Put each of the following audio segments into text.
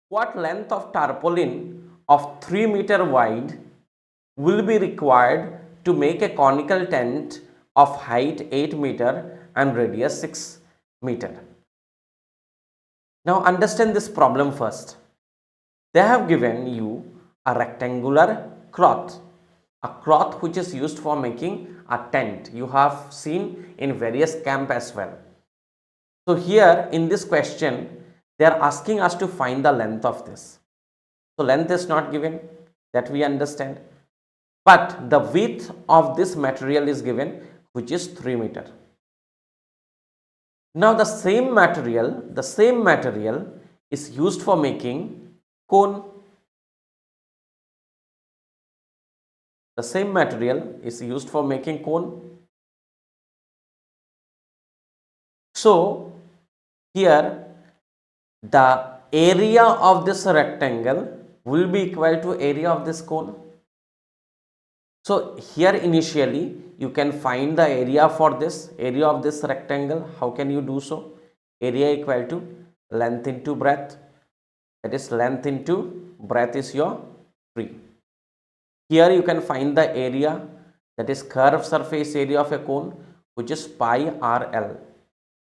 What length of tarpaulin of 3 meter wide will be required to make a conical tent of height 8 meter and radius 6 meter? Now understand this problem first. They have given you a rectangular cloth, a cloth which is used for making a tent. You have seen in various camp as well. So here in this question, they are asking us to find the length of this. So length is not given, that we understand, but the width of this material is given, which is 3 meter. Now the same material is used for making cone. The same material is used for making cone. So here the area of this rectangle will be equal to area of this cone. So here initially you can find the area for this area of this rectangle. How can you do so? Area equal to length into breadth, that is length into breadth is your 3. Here you can find the area, that is curved surface area of a cone, which is pi RL.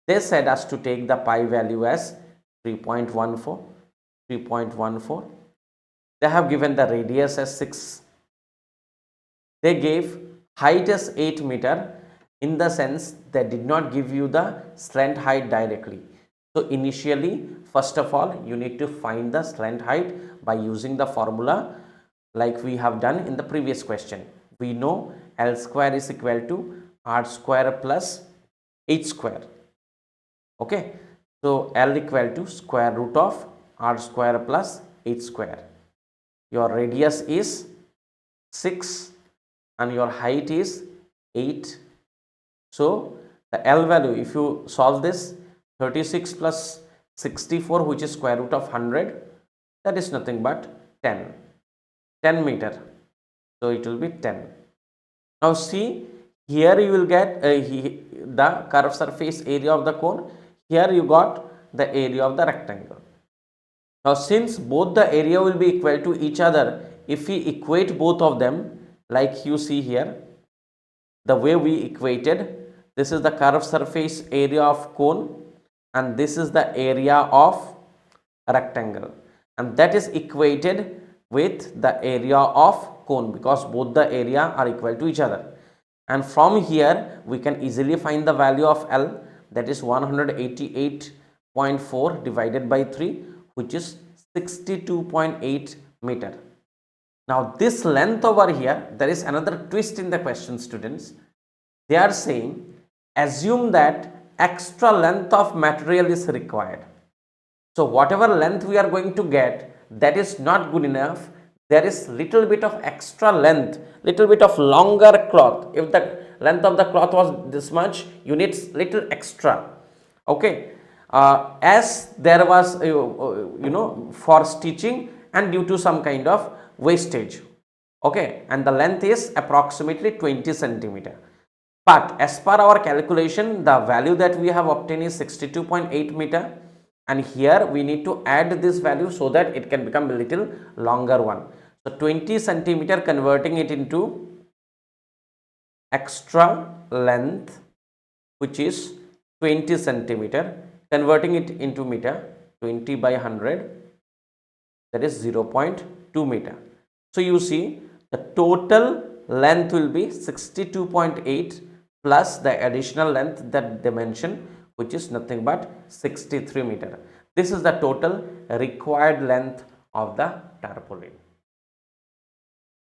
They said us to take the pi value as 3.14. They have given the radius as 6. They gave height as 8 meter. In the sense, they did not give you the slant height directly. So initially, first of all, you need to find the slant height by using the formula like we have done in the previous question. We know L square is equal to R square plus H square. Okay, so L equal to square root of R square plus H square. Your radius is 6 and your height is 8. So the L value, if you solve this, 36 plus 64, which is square root of 100, that is nothing but 10 meter. So it will be 10. Now see, here you will get the curved surface area of the cone. Here you got the area of the rectangle. Now since both the area will be equal to each other, if we equate both of them, like you see here, the way we equated, this is the curved surface area of cone and this is the area of rectangle, and that is equated with the area of cone because both the area are equal to each other. And from here we can easily find the value of L, that is 188.4 divided by 3, which is 62.8 meter. Now this length over here, there is another twist in the question, students. They are saying assume that extra length of material is required. So whatever length we are going to get, that is not good enough. There is little bit of extra length, little bit of longer cloth. If the length of the cloth was this much, you need little extra. Okay, as there was for stitching and due to some kind of wastage. Okay, and the length is approximately 20 centimeter. But as per our calculation, the value that we have obtained is 62.8 meter, and here we need to add this value so that it can become a little longer one. So 20 centimeter, converting it into extra length, which is 20 centimeter, converting it into meter, 20 by 100, that is 0.2 meter. So you see the total length will be 62.8 plus the additional length that they mentioned, which is nothing but 63 meter. This is the total required length of the tarpaulin.